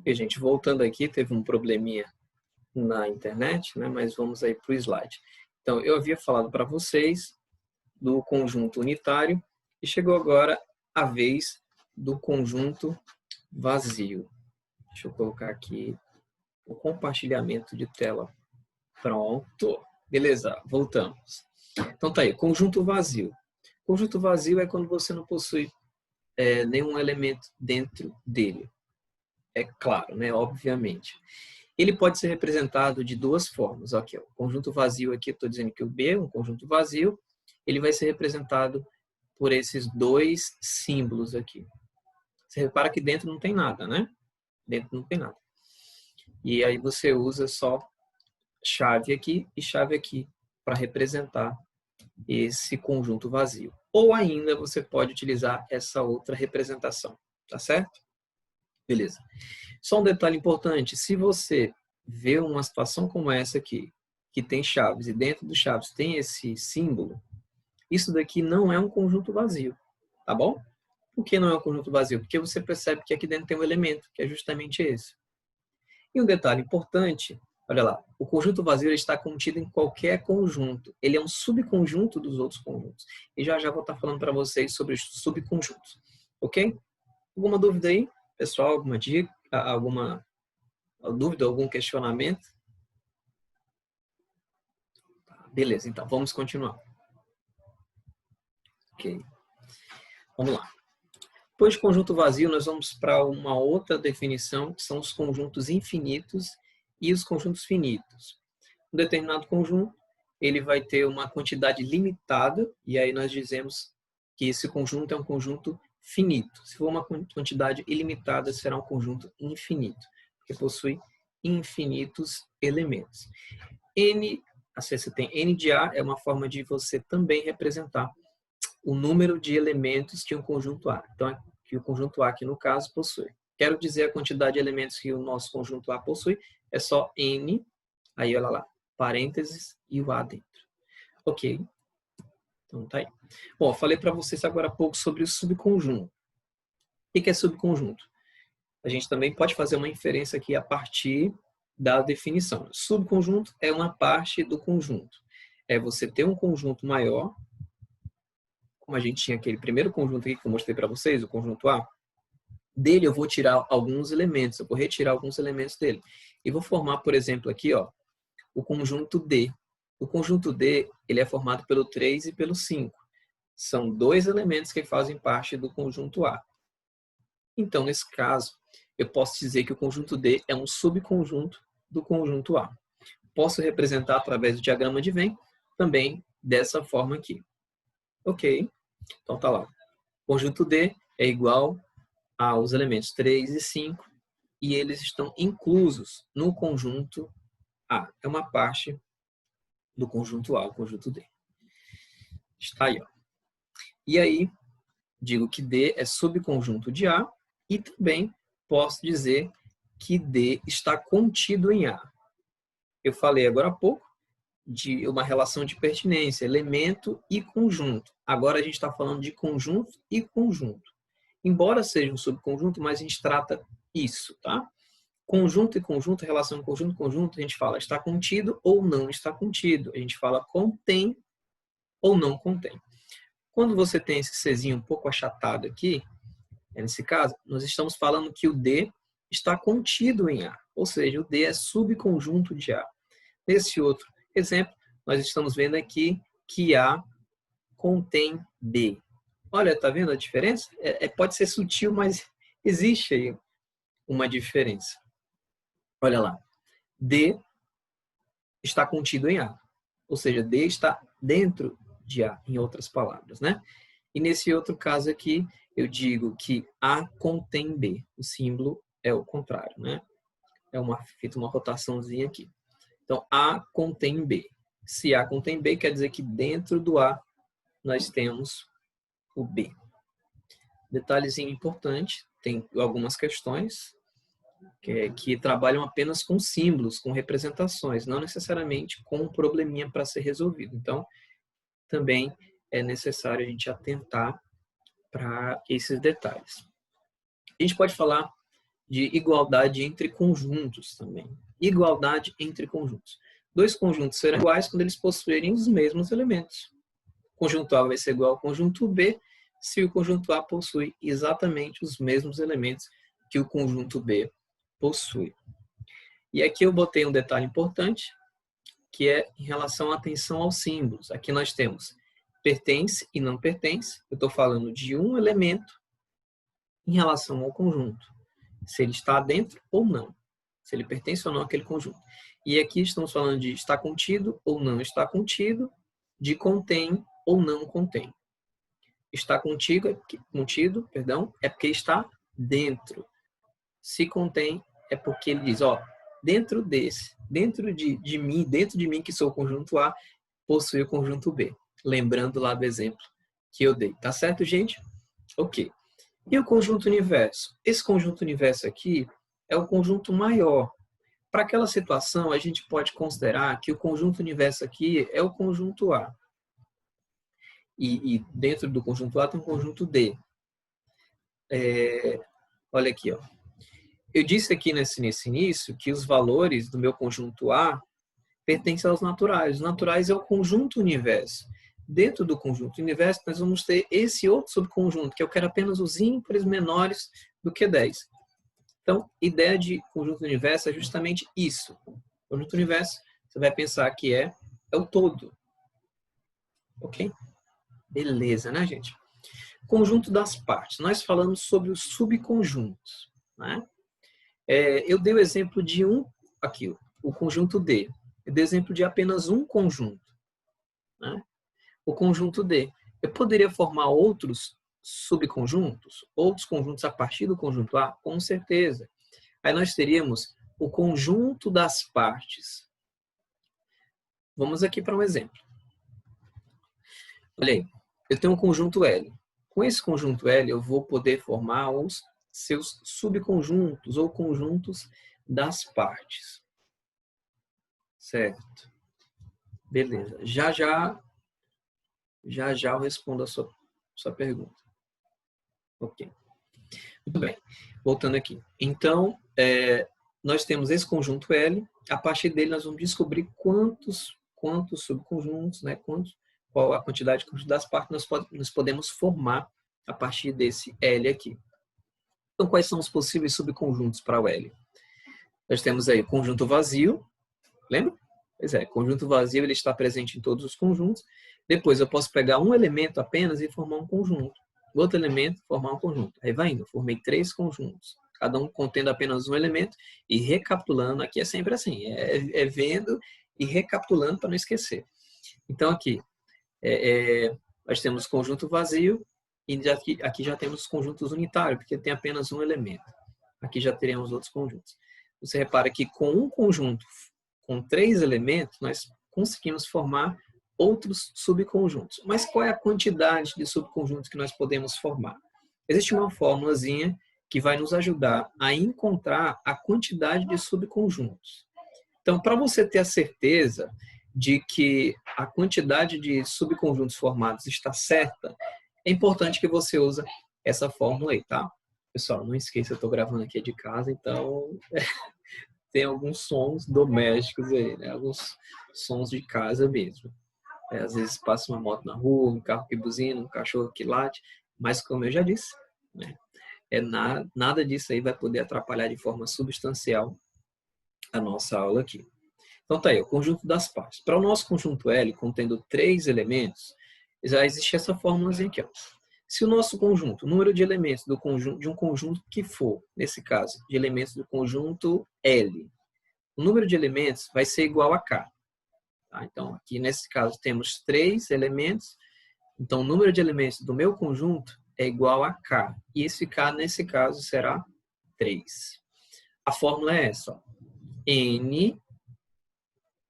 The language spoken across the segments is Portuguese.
E, gente, voltando aqui, teve um probleminha na internet, né? Mas vamos aí para o slide. Então, eu havia falado para vocês do conjunto unitário e chegou agora a vez do conjunto vazio. Deixa eu colocar aqui o compartilhamento de tela. Pronto. Beleza, voltamos. Então tá aí, conjunto vazio. Conjunto vazio é quando você não possui nenhum elemento dentro dele. É claro, né? Obviamente. Ele pode ser representado de duas formas. Aqui, ó, o conjunto vazio aqui, estou dizendo que o B é um conjunto vazio, ele vai ser representado por esses dois símbolos aqui. Você repara que dentro não tem nada, né? Dentro não tem nada. E aí você usa só chave aqui e chave aqui para representar esse conjunto vazio. Ou ainda você pode utilizar essa outra representação, tá certo? Beleza. Só um detalhe importante, se você vê uma situação como essa aqui, que tem chaves e dentro dos chaves tem esse símbolo, isso daqui não é um conjunto vazio, tá bom? Por que não é um conjunto vazio? Porque você percebe que aqui dentro tem um elemento, que é justamente esse. E um detalhe importante, olha lá, o conjunto vazio está contido em qualquer conjunto. Ele é um subconjunto dos outros conjuntos. E já vou estar falando para vocês sobre os subconjuntos. Ok? Alguma dúvida aí, pessoal? Alguma dica? Alguma dúvida? Algum questionamento? Beleza, então vamos continuar. Ok. Vamos lá. Depois de conjunto vazio, nós vamos para uma outra definição, que são os conjuntos infinitos e os conjuntos finitos. Um determinado conjunto, ele vai ter uma quantidade limitada, e aí nós dizemos que esse conjunto é um conjunto finito. Se for uma quantidade ilimitada, será um conjunto infinito, porque possui infinitos elementos. N, assim, você tem N de A, é uma forma de você também representar o número de elementos que um conjunto A. Então, que o conjunto A aqui no caso possui. Quero dizer a quantidade de elementos que o nosso conjunto A possui, é só N, aí olha lá, parênteses e o A dentro. Ok? Então tá aí. Bom, eu falei para vocês agora há pouco sobre o subconjunto. O que é subconjunto? A gente também pode fazer uma inferência aqui a partir da definição. Subconjunto é uma parte do conjunto. É você ter um conjunto maior, como a gente tinha aquele primeiro conjunto aqui que eu mostrei para vocês, o conjunto A, dele eu vou tirar alguns elementos, eu vou retirar alguns elementos dele. E vou formar, por exemplo, aqui, ó, o conjunto D. O conjunto D, ele é formado pelo 3 e pelo 5. São dois elementos que fazem parte do conjunto A. Então, nesse caso, eu posso dizer que o conjunto D é um subconjunto do conjunto A. Posso representar através do diagrama de Venn também dessa forma aqui. Ok? Então, tá lá. O conjunto D é igual aos elementos 3 e 5 e eles estão inclusos no conjunto A. É uma parte do conjunto A, o conjunto D. Está aí, ó. E aí, digo que D é subconjunto de A e também posso dizer que D está contido em A. Eu falei agora há pouco de uma relação de pertinência, elemento e conjunto. Agora a gente está falando de conjunto e conjunto. Embora seja um subconjunto, mas a gente trata isso, tá? Conjunto e conjunto, relação conjunto, a gente fala está contido ou não está contido. A gente fala contém ou não contém. Quando você tem esse Czinho um pouco achatado aqui, nesse caso, nós estamos falando que o D está contido em A, ou seja, o D é subconjunto de A. Nesse outro exemplo, nós estamos vendo aqui que A contém B. Olha, tá vendo a diferença? Pode ser sutil, mas existe aí uma diferença. Olha lá, D está contido em A, ou seja, D está dentro de A, em outras palavras, né? E nesse outro caso aqui, eu digo que A contém B. O símbolo é o contrário, né? Feita uma rotaçãozinha aqui. Então, A contém B. Se A contém B, quer dizer que dentro do A nós temos o B. Detalhezinho importante, tem algumas questões que trabalham apenas com símbolos, com representações, não necessariamente com um probleminha para ser resolvido. Então, também é necessário a gente atentar para esses detalhes. A gente pode falar de igualdade entre conjuntos também. Igualdade entre conjuntos. Dois conjuntos serão iguais quando eles possuírem os mesmos elementos. O conjunto A vai ser igual ao conjunto B se o conjunto A possui exatamente os mesmos elementos que o conjunto B possui. E aqui eu botei um detalhe importante, que é em relação à atenção aos símbolos. Aqui nós temos pertence e não pertence. Eu estou falando de um elemento em relação ao conjunto. Se ele está dentro ou não. Se ele pertence ou não àquele conjunto. E aqui estamos falando de está contido ou não está contido, de contém ou não contém. Está contido, é porque está dentro. Se contém, é porque ele diz, ó, dentro de mim que sou o conjunto A, possui o conjunto B. Lembrando lá do exemplo que eu dei. Tá certo, gente? Ok. E o conjunto universo? Esse conjunto universo aqui é o conjunto maior. Para aquela situação, a gente pode considerar que o conjunto universo aqui é o conjunto A. E dentro do conjunto A tem um conjunto D. Olha aqui, ó. Eu disse aqui nesse início que os valores do meu conjunto A pertencem aos naturais. Os naturais é o conjunto universo. Dentro do conjunto universo, nós vamos ter esse outro subconjunto, que eu quero apenas os ímpares menores do que 10. Então, ideia de conjunto universo é justamente isso. Conjunto universo, você vai pensar que é o todo. Ok? Beleza, né, gente? Conjunto das partes. Nós falamos sobre os subconjuntos, né? Eu dei o exemplo de aqui, o conjunto D. Eu dei o exemplo de apenas um conjunto, né? O conjunto D. Eu poderia formar outros subconjuntos, outros conjuntos a partir do conjunto A? Com certeza. Aí nós teríamos o conjunto das partes. Vamos aqui para um exemplo. Olha aí, eu tenho um conjunto L. Com esse conjunto L, eu vou poder formar os seus subconjuntos ou conjuntos das partes. Certo? Beleza. Já eu respondo a sua pergunta. Ok. Muito bem. Voltando aqui. Então, nós temos esse conjunto L. A partir dele, nós vamos descobrir quantos subconjuntos, né? Qual a quantidade de conjuntos das partes nós podemos formar a partir desse L aqui. Então, quais são os possíveis subconjuntos para o L? Nós temos aí o conjunto vazio. Lembra? Pois é, conjunto vazio ele está presente em todos os conjuntos. Depois eu posso pegar um elemento apenas e formar um conjunto. Outro elemento, formar um conjunto. Aí vai indo, eu formei 3 conjuntos. Cada um contendo apenas um elemento e recapitulando. Aqui é sempre assim, vendo e recapitulando para não esquecer. Então aqui, nós temos conjunto vazio e aqui já temos conjuntos unitários, porque tem apenas um elemento. Aqui já teremos outros conjuntos. Você repara que com um conjunto com 3 elementos, nós conseguimos formar outros subconjuntos. Mas qual é a quantidade de subconjuntos que nós podemos formar? Existe uma fórmulazinha que vai nos ajudar a encontrar a quantidade de subconjuntos. Então, para você ter a certeza de que a quantidade de subconjuntos formados está certa, é importante que você use essa fórmula aí, tá? Pessoal, não esqueça, eu estou gravando aqui de casa, então tem alguns sons domésticos aí, né? Alguns sons de casa mesmo. Às vezes passa uma moto na rua, um carro que buzina, um cachorro que late, mas como eu já disse, né? Nada disso aí vai poder atrapalhar de forma substancial a nossa aula aqui. Então tá aí, o conjunto das partes. Para o nosso conjunto L, contendo 3 elementos, já existe essa fórmulazinha aqui, ó. Se o nosso conjunto, o número de elementos de um conjunto que for, nesse caso, de elementos do conjunto L, o número de elementos vai ser igual a K. Tá? Então, aqui nesse caso temos 3 elementos, então o número de elementos do meu conjunto é igual a K. E esse K, nesse caso, será 3. A fórmula é essa, ó. N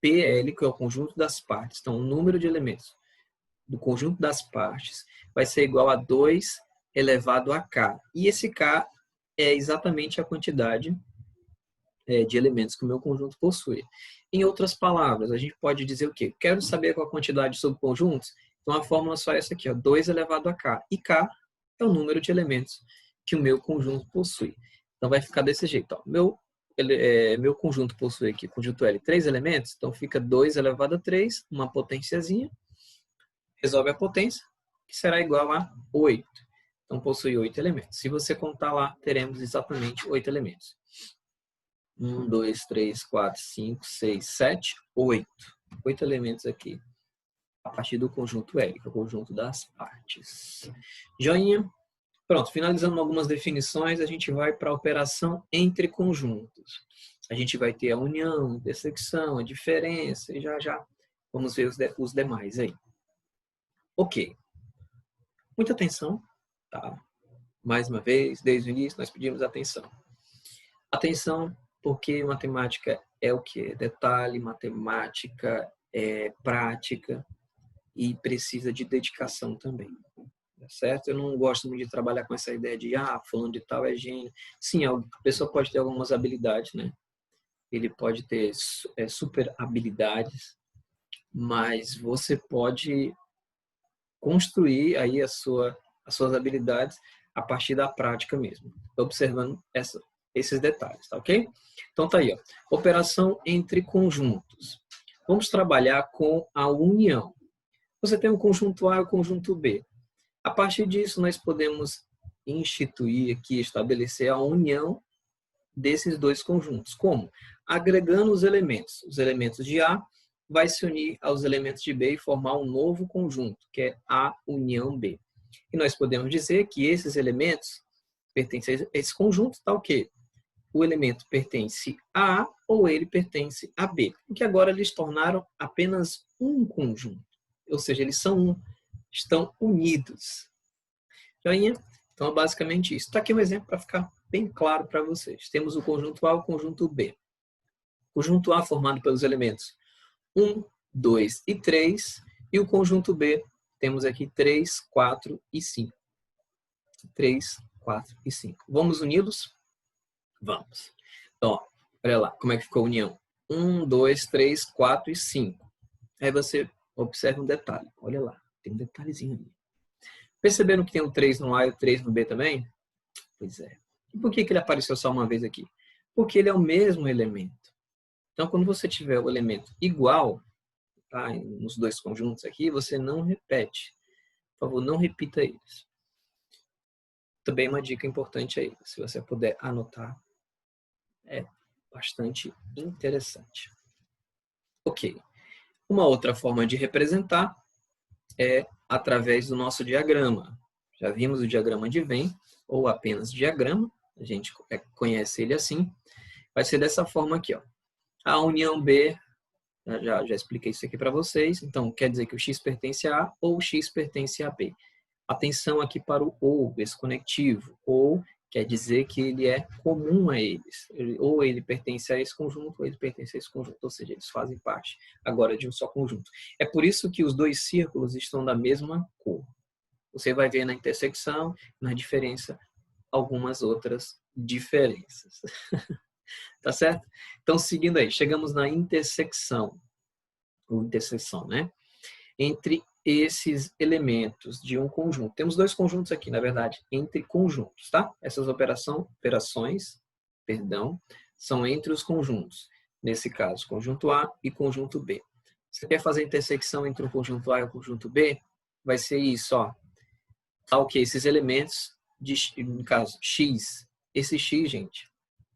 PL, que é o conjunto das partes. Então, o número de elementos do conjunto das partes vai ser igual a 2 elevado a K. E esse K é exatamente a quantidade de elementos que o meu conjunto possui. Em outras palavras, a gente pode dizer o quê? Quero saber qual a quantidade de subconjuntos? Então, a fórmula só é essa aqui, ó, 2 elevado a K. E K é o número de elementos que o meu conjunto possui. Então vai ficar desse jeito. Ó. Meu conjunto possui aqui, conjunto L, 3 elementos, então fica 2 elevado a 3, uma potênciazinha, resolve a potência, que será igual a 8. Então possui 8 elementos. Se você contar lá, teremos exatamente 8 elementos. 1, 2, 3, 4, 5, 6, 7, 8. 8 elementos aqui, a partir do conjunto L, que é o conjunto das partes. Joinha? Pronto, finalizando algumas definições, a gente vai para a operação entre conjuntos. A gente vai ter a união, a intersecção, a diferença, e já vamos ver os demais aí. Ok. Muita atenção, tá? Mais uma vez, desde o início, nós pedimos atenção. Atenção, porque matemática é o quê? Detalhe, matemática é prática e precisa de dedicação também. Certo? Eu não gosto muito de trabalhar com essa ideia de fulano de tal é gênio. Sim, a pessoa pode ter algumas habilidades, né? Ele pode ter super habilidades, mas você pode construir aí as suas habilidades a partir da prática mesmo, observando esses detalhes, tá ok? Então tá aí, ó. Operação entre conjuntos. Vamos trabalhar com a união. Você tem o conjunto A e o conjunto B. A partir disso, nós podemos instituir aqui, estabelecer a união desses dois conjuntos. Como? Agregando os elementos. Os elementos de A vai se unir aos elementos de B e formar um novo conjunto, que é A união B. E nós podemos dizer que esses elementos pertencem a esse conjunto, tá o quê? O elemento pertence a A ou ele pertence a B. Porque agora eles tornaram apenas um conjunto. Ou seja, eles são um. Estão unidos. Joinha? Então, é basicamente isso. Está aqui um exemplo para ficar bem claro para vocês. Temos o conjunto A e o conjunto B. O conjunto A formado pelos elementos 1, 2 e 3. E o conjunto B, temos aqui 3, 4 e 5. 3, 4 e 5. Vamos uni-los? Vamos. Então, ó, olha lá como é que ficou a união. 1, 2, 3, 4 e 5. Aí você observa um detalhe. Olha lá, tem um detalhezinho ali. Perceberam que tem o 3 no A e o 3 no B também? Pois é. E por que ele apareceu só uma vez aqui? Porque ele é o mesmo elemento. Então, quando você tiver o elemento igual, tá, nos dois conjuntos aqui, você não repete. Por favor, não repita eles. Também uma dica importante aí, se você puder anotar, é bastante interessante. Ok. Uma outra forma de representar é através do nosso diagrama. Já vimos o diagrama de Venn, ou apenas diagrama, a gente conhece ele assim. Vai ser dessa forma aqui, ó. A união B, já expliquei isso aqui para vocês, então quer dizer que o X pertence a A ou o X pertence a B. Atenção aqui para o ou, esse conectivo, ou quer dizer que ele é comum a eles. Ou ele pertence a esse conjunto, ou ele pertence a esse conjunto. Ou seja, eles fazem parte agora de um só conjunto. É por isso que os dois círculos estão da mesma cor. Você vai ver na intersecção, na diferença, algumas outras diferenças. Tá certo? Então, seguindo aí, chegamos na interseção. Ou interseção, né? Entre esses elementos de um conjunto. Temos dois conjuntos aqui, na verdade, entre conjuntos, tá? Essas operações, são entre os conjuntos. Nesse caso, conjunto A e conjunto B. Você quer fazer a intersecção entre o conjunto A e o conjunto B? Vai ser isso, ó. Tá, ok, esses elementos, no caso, X. Esse X, gente,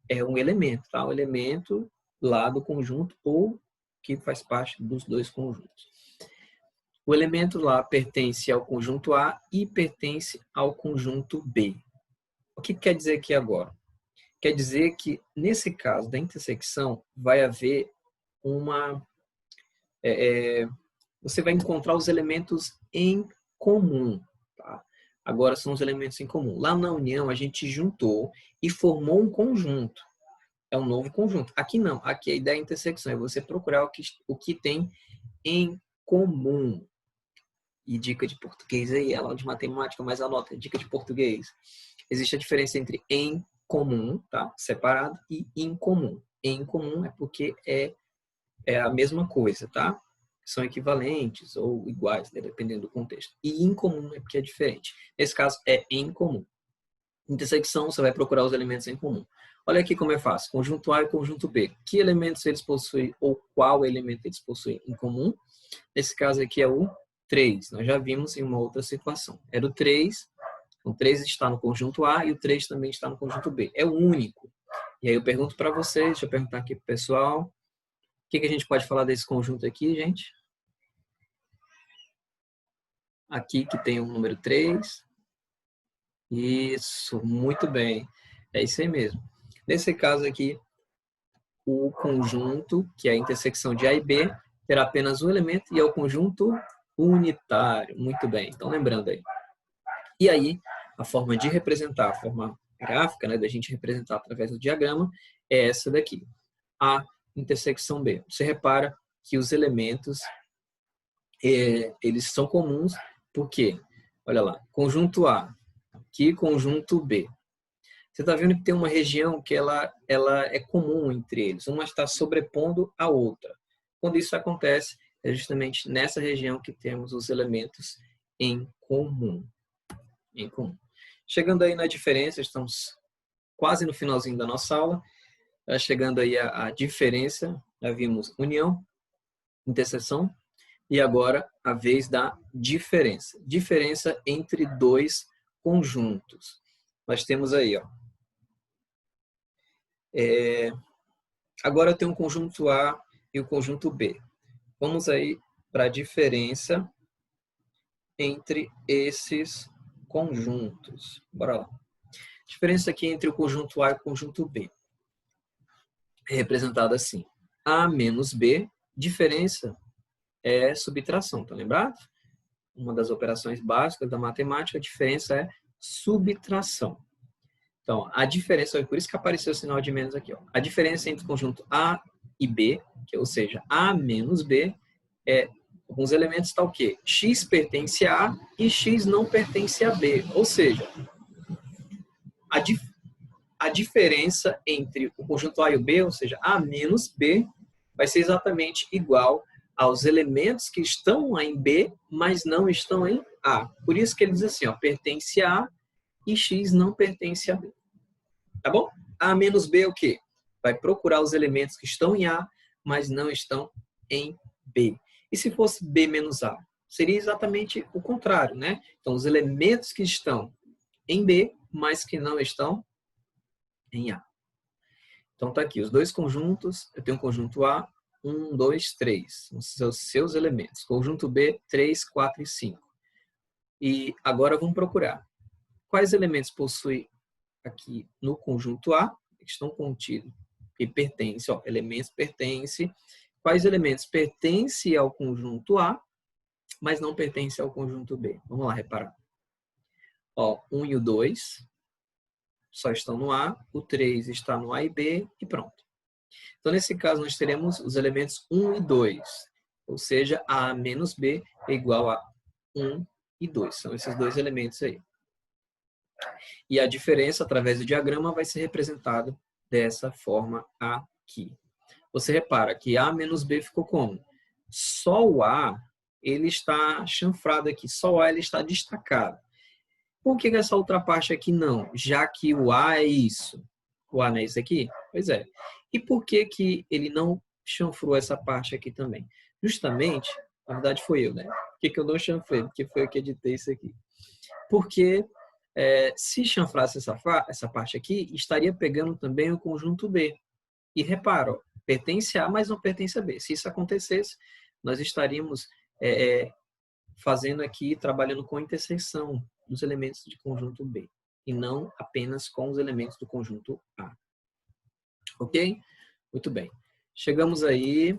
é um elemento, tá? Um elemento lá do conjunto ou que faz parte dos dois conjuntos. O elemento lá pertence ao conjunto A e pertence ao conjunto B. O que quer dizer aqui agora? Quer dizer que, nesse caso da intersecção, vai haver uma... você vai encontrar os elementos em comum. Tá? Agora são os elementos em comum. Lá na união, a gente juntou e formou um conjunto. É um novo conjunto. Aqui não. Aqui a ideia da intersecção é você procurar o que tem em comum. E dica de português aí, é aula de matemática, mas anota, dica de português. Existe a diferença entre em comum, tá? Separado, e incomum. Em comum é porque é a mesma coisa, tá? São equivalentes ou iguais, né? Dependendo do contexto. E incomum é porque é diferente. Nesse caso, é em comum. Intersecção, você vai procurar os elementos em comum. Olha aqui como é fácil. Conjunto A e conjunto B. Que elementos eles possuem ou qual elemento eles possuem em comum? Nesse caso aqui é o 3. Nós já vimos em uma outra situação. Era o 3. O 3 está no conjunto A e o 3 também está no conjunto B. É o único. E aí eu pergunto para vocês, deixa eu perguntar aqui para o pessoal. O que a gente pode falar desse conjunto aqui, gente? Aqui que tem o número 3. Isso, muito bem. É isso aí mesmo. Nesse caso aqui, o conjunto, que é a intersecção de A e B, terá apenas um elemento e é o conjunto unitário. Muito bem, então lembrando aí. E aí, a forma de representar, a forma gráfica, né, da gente representar através do diagrama, é essa daqui. A intersecção B. Você repara que os elementos, eles são comuns, porque, olha lá, conjunto A, aqui conjunto B. Você está vendo que tem uma região que ela é comum entre eles. Uma está sobrepondo a outra. Quando isso acontece, é justamente nessa região que temos os elementos em comum. Em comum. Chegando aí na diferença, estamos quase no finalzinho da nossa aula. Chegando aí a diferença, já vimos união, interseção, e agora a vez da diferença. Diferença entre dois conjuntos. Nós temos aí, ó. Agora eu tenho um conjunto A e o conjunto B. Vamos aí para a diferença entre esses conjuntos. Bora lá. Diferença aqui entre o conjunto A e o conjunto B. É representada assim. A menos B, diferença é subtração, tá lembrado? Uma das operações básicas da matemática, a diferença é subtração. Então, a diferença, por isso que apareceu o sinal de menos aqui, ó. A diferença entre o conjunto A e B, ou seja, A menos B, alguns elementos está o quê? X pertence a A e X não pertence a B. Ou seja, a diferença entre o conjunto A e o B, ou seja, A menos B, vai ser exatamente igual aos elementos que estão em B, mas não estão em A. Por isso que ele diz assim, ó, pertence a A e X não pertence a B. Tá bom? A menos B é o quê? Vai procurar os elementos que estão em A, mas não estão em B. E se fosse B menos A? Seria exatamente o contrário, né? Então, os elementos que estão em B, mas que não estão em A. Então, tá aqui, os dois conjuntos. Eu tenho o conjunto A, 1, 2, 3. São os seus elementos. Conjunto B, 3, 4 e 5. E agora vamos procurar. Quais elementos possui aqui no conjunto A, que estão contidos e pertencem, ó, elementos pertencem. Quais elementos pertencem ao conjunto A, mas não pertencem ao conjunto B? Vamos lá, reparar. Ó, 1 e o 2 só estão no A, o 3 está no A e B e pronto. Então, nesse caso, nós teremos os elementos 1 e 2, ou seja, A menos B é igual a 1 e 2. São esses dois elementos aí. E a diferença, através do diagrama, vai ser representada dessa forma aqui. Você repara que A menos B ficou como? Só o A, ele está chanfrado aqui. Só o A, ele está destacado. Por que essa outra parte aqui não? Já que o A é isso. O A não é isso aqui? Pois é. E por que ele não chanfrou essa parte aqui também? Justamente, na verdade foi eu, né? Por que eu não chanfrei? Porque foi eu que editei isso aqui. Porque se chanfrasse essa parte aqui, estaria pegando também o conjunto B. E repara, ó, pertence a A, mas não pertence a B. Se isso acontecesse, nós estaríamos fazendo aqui, trabalhando com a interseção dos elementos de conjunto B. E não apenas com os elementos do conjunto A. Ok? Muito bem. Chegamos aí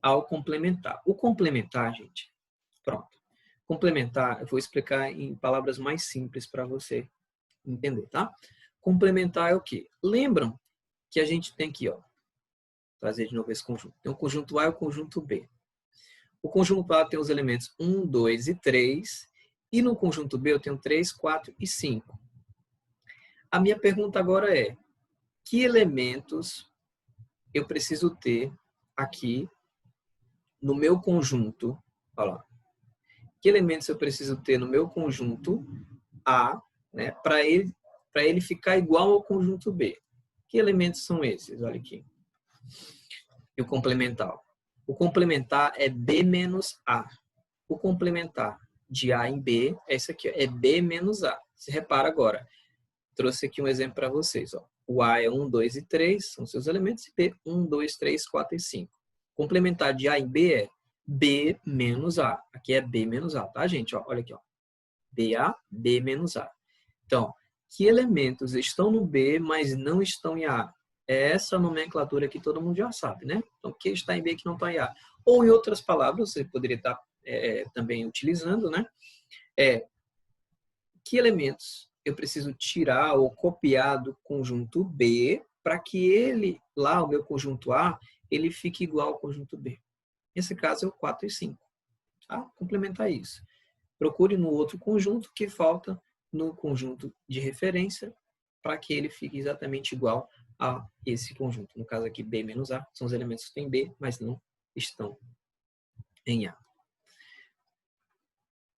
ao complementar. O complementar, gente, pronto. Complementar, eu vou explicar em palavras mais simples para você entender, tá? Complementar é o quê? Lembram que a gente tem aqui, ó, trazer de novo esse conjunto. Tem o conjunto A e o conjunto B. O conjunto A tem os elementos 1, 2 e 3. E no conjunto B eu tenho 3, 4 e 5. A minha pergunta agora é, que elementos eu preciso ter aqui no meu conjunto? Olha lá. Que elementos eu preciso ter no meu conjunto A né, para ele ficar igual ao conjunto B. Que elementos são esses? Olha aqui. E o complementar. O complementar é B menos A. O complementar de A em B é esse aqui, ó, é B menos A. Se repara agora, trouxe aqui um exemplo para vocês. Ó. O A é 1, 2 e 3, são seus elementos, e B 1, 2, 3, 4 e 5. Complementar de A em B é B menos A. Aqui é B menos A, tá, gente? Ó, olha aqui, ó. BA, B menos A. Então, que elementos estão no B, mas não estão em A? É essa nomenclatura que todo mundo já sabe, né? Então, o que está em B que não está em A? Ou, em outras palavras, você poderia estar também utilizando, né? Que elementos eu preciso tirar ou copiar do conjunto B para que ele, lá, o meu conjunto A, ele fique igual ao conjunto B. Nesse caso, é o 4 e 5. Tá? Complementar isso. Procure no outro conjunto que falta no conjunto de referência para que ele fique exatamente igual a esse conjunto. No caso aqui, B menos A, são os elementos que estão em B, mas não estão em A.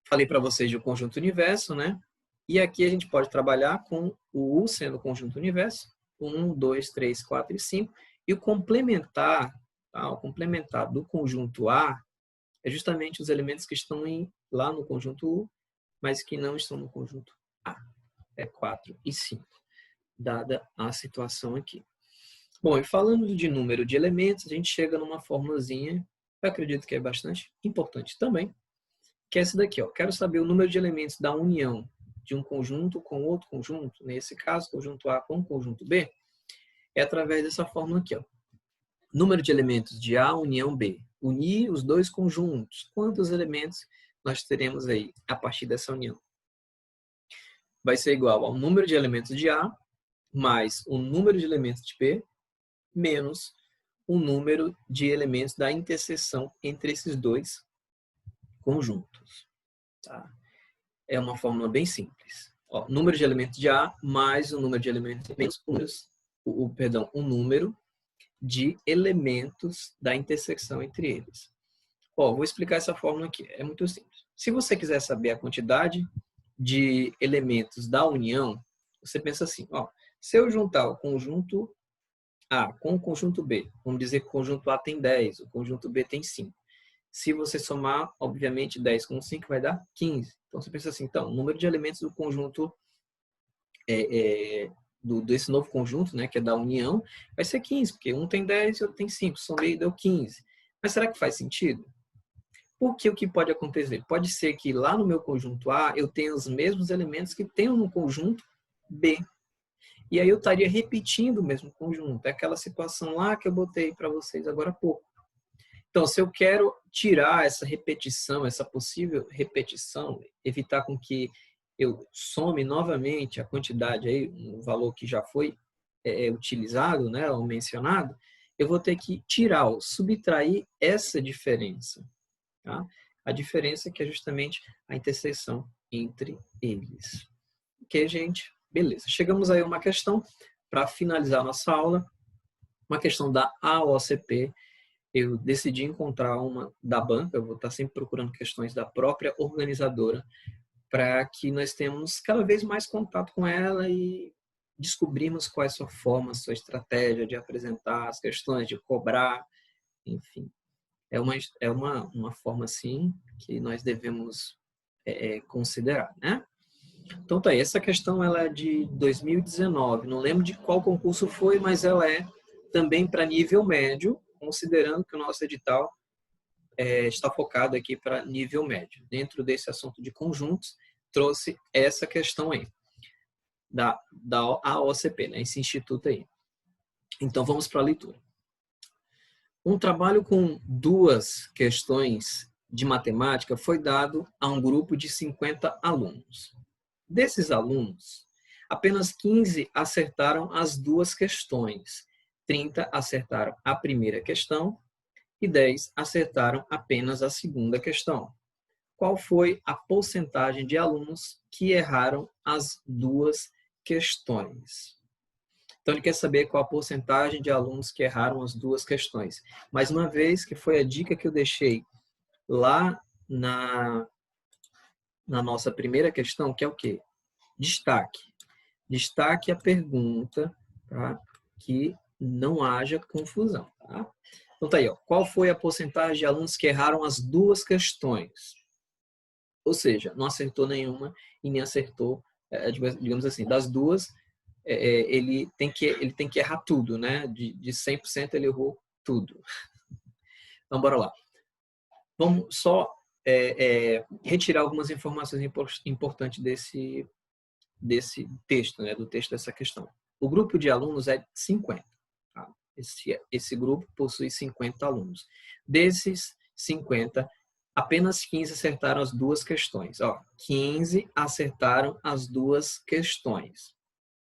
Falei para vocês do conjunto universo, né? E aqui a gente pode trabalhar com o U sendo o conjunto universo, 1, 2, 3, 4 e 5. E o complementar, tá? O complementar do conjunto A é justamente os elementos que estão lá no conjunto U, mas que não estão no conjunto A. É 4 e 5, dada a situação aqui. Bom, e falando de número de elementos, a gente chega numa formulazinha, eu acredito que é bastante importante também, que é essa daqui, ó. Quero saber o número de elementos da união de um conjunto com outro conjunto, nesse caso, conjunto A com conjunto B, é através dessa fórmula aqui, ó. Número de elementos de A união B. Unir os dois conjuntos. Quantos elementos nós teremos aí a partir dessa união? Vai ser igual ao número de elementos de A mais o número de elementos de B menos o número de elementos da interseção entre esses dois conjuntos. Tá? É uma fórmula bem simples. Ó, número de elementos de A mais o número de elementos menos o número de elementos da intersecção entre eles. Ó, vou explicar essa fórmula aqui. É muito simples. Se você quiser saber a quantidade de elementos da união, você pensa assim, ó, se eu juntar o conjunto A com o conjunto B, vamos dizer que o conjunto A tem 10, o conjunto B tem 5. Se você somar, obviamente, 10 com 5 vai dar 15. Então, você pensa assim, então, o número de elementos do conjunto, desse novo conjunto, né, que é da união, vai ser 15, porque um tem 10 e outro tem 5. Somei e deu 15. Mas será que faz sentido? Porque o que pode acontecer? Pode ser que lá no meu conjunto A, eu tenha os mesmos elementos que tenho no conjunto B. E aí eu estaria repetindo o mesmo conjunto. É aquela situação lá que eu botei para vocês agora há pouco. Então, se eu quero tirar essa repetição, essa possível repetição, evitar com que eu some novamente a quantidade aí, um valor que já foi utilizado, né, ou mencionado, eu vou ter que tirar, ou subtrair essa diferença. Tá? A diferença que é justamente a interseção entre eles. Ok, gente? Beleza. Chegamos aí a uma questão para finalizar a nossa aula, uma questão da AOCP. Eu decidi encontrar uma da banca, eu vou estar sempre procurando questões da própria organizadora, para que nós tenhamos cada vez mais contato com ela e descobrimos qual é a sua forma, a sua estratégia de apresentar as questões, de cobrar, enfim. É uma forma, assim, que nós devemos considerar, né? Então tá aí, essa questão ela é de 2019, não lembro de qual concurso foi, mas ela é também para nível médio, considerando que o nosso edital está focado aqui para nível médio. Dentro desse assunto de conjuntos, trouxe essa questão aí, da AOCP, né, esse instituto aí. Então vamos para a leitura. Um trabalho com 2 questões de matemática foi dado a um grupo de 50 alunos. Desses alunos, apenas 15 acertaram as 2 questões, 30 acertaram a primeira questão e 10 acertaram apenas a segunda questão. Qual foi a porcentagem de alunos que erraram as 2 questões? Então, ele quer saber qual a porcentagem de alunos que erraram as 2 questões. Mais uma vez, que foi a dica que eu deixei lá na nossa primeira questão, que é o quê? Destaque. Destaque a pergunta para que não haja confusão. Tá? Então tá aí, ó. Qual foi a porcentagem de alunos que erraram as duas questões? Ou seja, não acertou nenhuma e nem acertou, digamos assim, das duas, ele tem que errar tudo, né? De 100% ele errou tudo. Então, bora lá. Vamos só retirar algumas informações importantes desse texto, né? Do texto dessa questão. O grupo de alunos é 50. Tá? Esse grupo possui 50 alunos. Desses 50, apenas 15 acertaram as duas questões. Ó, 15 acertaram as duas questões.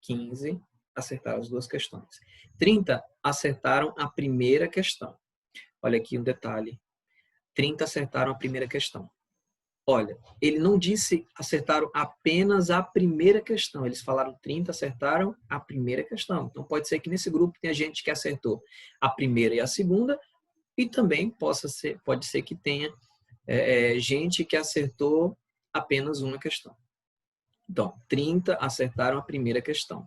15 acertaram as duas questões. 30 acertaram a primeira questão. Olha aqui um detalhe. 30 acertaram a primeira questão. Olha, ele não disse acertaram apenas a primeira questão. Eles falaram 30 acertaram a primeira questão. Então, pode ser que nesse grupo tenha gente que acertou a primeira e a segunda, e também pode ser que tenha gente que acertou apenas uma questão. Então, 30 acertaram a primeira questão.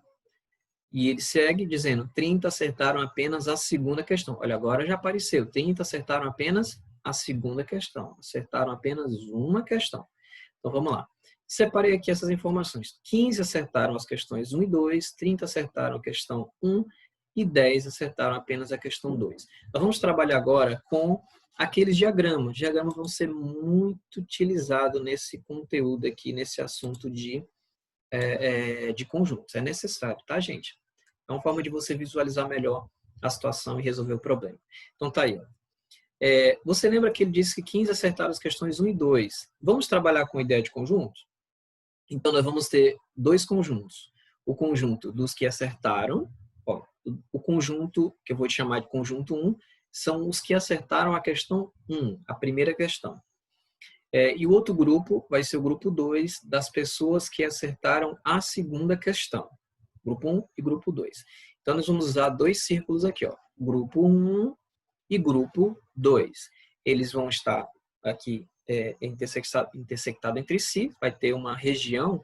E ele segue dizendo, 30 acertaram apenas a segunda questão. Olha, agora já apareceu, 30 acertaram apenas a segunda questão. Acertaram apenas uma questão. Então, vamos lá. Separei aqui essas informações. 15 acertaram as questões 1 e 2, 30 acertaram a questão 1 e 10 acertaram apenas a questão 2. Nós vamos trabalhar agora com aqueles diagramas. Os diagramas vão ser muito utilizados nesse conteúdo aqui, nesse assunto de conjuntos. É necessário, tá, gente? É uma forma de você visualizar melhor a situação e resolver o problema. Então, tá aí. Ó. Você lembra que ele disse que 15 acertaram as questões 1 e 2. Vamos trabalhar com a ideia de conjunto? Então, nós vamos ter dois conjuntos. O conjunto dos que acertaram, ó, o conjunto que eu vou te chamar de conjunto 1, são os que acertaram a questão 1, a primeira questão. E o outro grupo vai ser o grupo 2 das pessoas que acertaram a segunda questão. Grupo 1 e grupo 2. Então, nós vamos usar dois círculos aqui. Ó. Grupo 1 e grupo 2. Eles vão estar aqui intersectados entre si. Vai ter uma região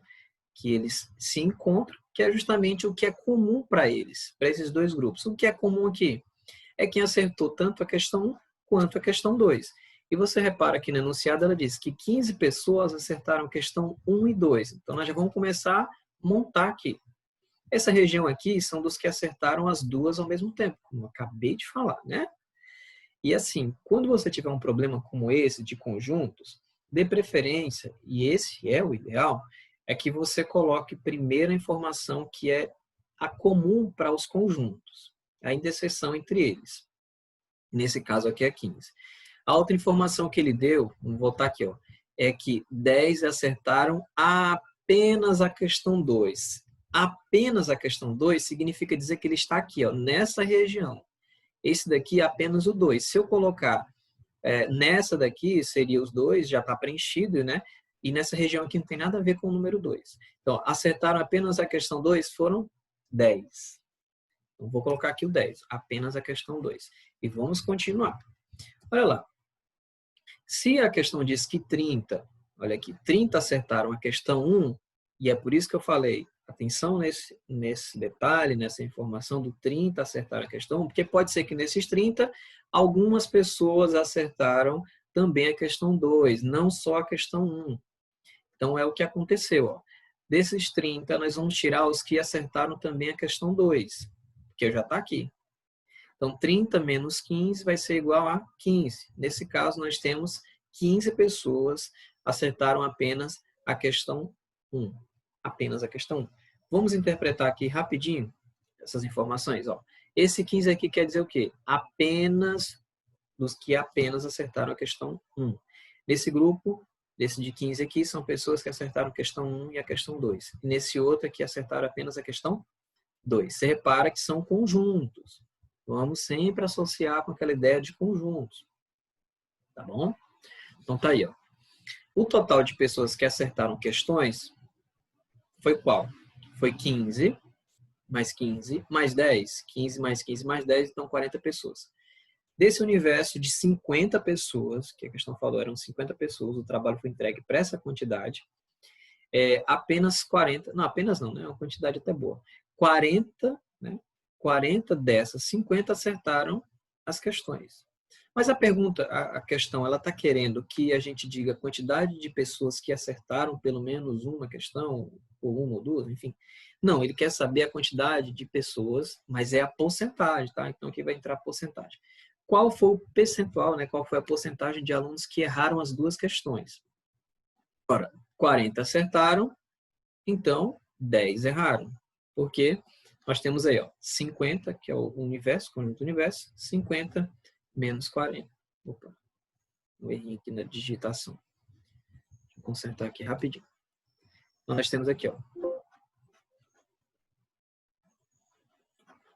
que eles se encontram, que é justamente o que é comum para eles, para esses dois grupos. O que é comum aqui é quem acertou tanto a questão 1 quanto a questão 2. E você repara que no enunciado ela diz que 15 pessoas acertaram a questão 1 e 2. Então, nós já vamos começar a montar aqui. Essa região aqui são dos que acertaram as duas ao mesmo tempo, como eu acabei de falar, né? E assim, quando você tiver um problema como esse de conjuntos, dê preferência, e esse é o ideal, é que você coloque primeiro a informação que é a comum para os conjuntos, a interseção entre eles. Nesse caso aqui é 15. A outra informação que ele deu, vamos voltar aqui, ó, é que 10 acertaram apenas a questão 2. Apenas a questão 2 significa dizer que ele está aqui, ó, nessa região. Esse daqui é apenas o 2. Se eu colocar nessa daqui, seria os 2, já está preenchido, né? E nessa região aqui não tem nada a ver com o número 2. Então, acertaram apenas a questão 2, foram 10. Então, vou colocar aqui o 10, apenas a questão 2. E vamos continuar. Olha lá. Se a questão diz que 30, olha aqui, 30 acertaram a questão 1, e é por isso que eu falei, atenção nesse detalhe, nessa informação do 30 acertaram a questão 1, porque pode ser que nesses 30, algumas pessoas acertaram também a questão 2, não só a questão 1. Então, é o que aconteceu. Ó. Desses 30, nós vamos tirar os que acertaram também a questão 2, porque já está aqui. Então, 30 menos 15 vai ser igual a 15. Nesse caso, nós temos 15 pessoas acertaram apenas a questão 1. Apenas a questão 1. Vamos interpretar aqui rapidinho essas informações. Ó. Esse 15 aqui quer dizer o quê? Apenas dos que apenas acertaram a questão 1. Nesse grupo, desse de 15 aqui, são pessoas que acertaram a questão 1 e a questão 2. E nesse outro aqui, acertaram apenas a questão 2. Você repara que são conjuntos. Vamos sempre associar com aquela ideia de conjuntos. Tá bom? Então tá aí, ó. O total de pessoas que acertaram questões foi qual? Foi 15, mais 15, mais 10. 15 mais 15 mais 10, então 40 pessoas. Desse universo de 50 pessoas, que a questão falou, eram 50 pessoas, o trabalho foi entregue para essa quantidade, apenas 40, não, apenas não, né? É uma quantidade até boa. 40, né? 40 dessas 50 acertaram as questões. Mas a pergunta, a questão, ela está querendo que a gente diga a quantidade de pessoas que acertaram pelo menos uma questão, ou uma ou duas, enfim. Não, ele quer saber a quantidade de pessoas, mas é a porcentagem, tá? Então aqui vai entrar a porcentagem. Qual foi o percentual, né? Qual foi a porcentagem de alunos que erraram as duas questões? Ora, 40 acertaram, então 10 erraram. Porque nós temos aí, ó, 50, que é o universo, conjunto universo, 50 menos 40. Opa, um errinho aqui na digitação. Deixa eu consertar aqui rapidinho. Então, nós temos aqui, ó.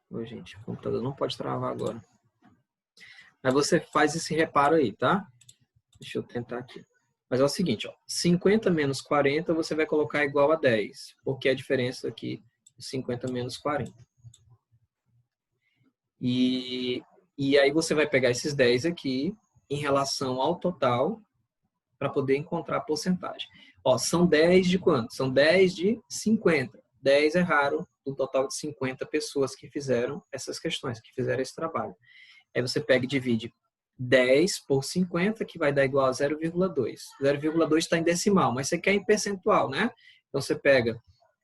Ô, gente, o computador não pode travar agora. Mas você faz esse reparo aí, tá? Deixa eu tentar aqui. Mas é o seguinte, ó, 50 menos 40 você vai colocar igual a 10, porque é a diferença aqui de 50 menos 40. E aí você vai pegar esses 10 aqui em relação ao total para poder encontrar a porcentagem. Ó, são 10 de quanto? São 10 de 50. 10 erraram do total de 50 pessoas que fizeram essas questões, que fizeram esse trabalho. Aí você pega e divide 10 por 50, que vai dar igual a 0,2. 0,2 está em decimal, mas você quer em percentual, né? Então você pega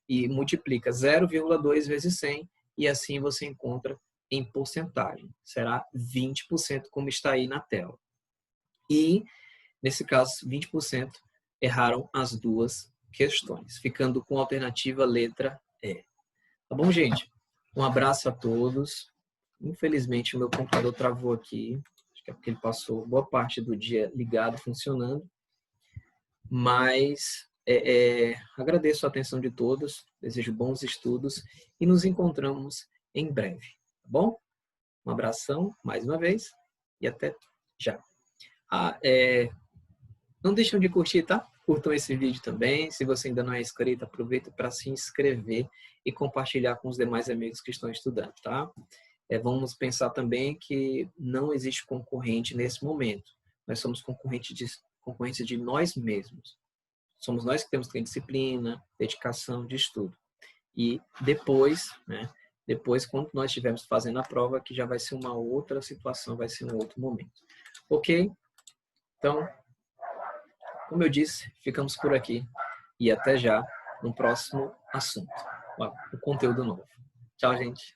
e multiplica 0,2 vezes 100 e assim você encontra em porcentagem. Será 20%, como está aí na tela. E, nesse caso, 20% erraram as duas questões, ficando com a alternativa letra E. Tá bom, gente? Um abraço a todos. Infelizmente, o meu computador travou aqui. Acho que é porque ele passou boa parte do dia ligado, funcionando. Mas agradeço a atenção de todos. Desejo bons estudos e nos encontramos em breve. Tá bom? Um abração, mais uma vez, e até já. Não deixem de curtir, tá? Curtam esse vídeo também. Se você ainda não é inscrito, aproveita para se inscrever e compartilhar com os demais amigos que estão estudando, tá? Vamos pensar também que não existe concorrente nesse momento. Nós somos concorrentes de nós mesmos. Somos nós que temos que ter disciplina, dedicação de estudo. E depois, né? Depois, quando nós estivermos fazendo a prova, que já vai ser uma outra situação, vai ser um outro momento. Ok? Então, como eu disse, ficamos por aqui e até já no próximo assunto, o conteúdo novo. Tchau, gente.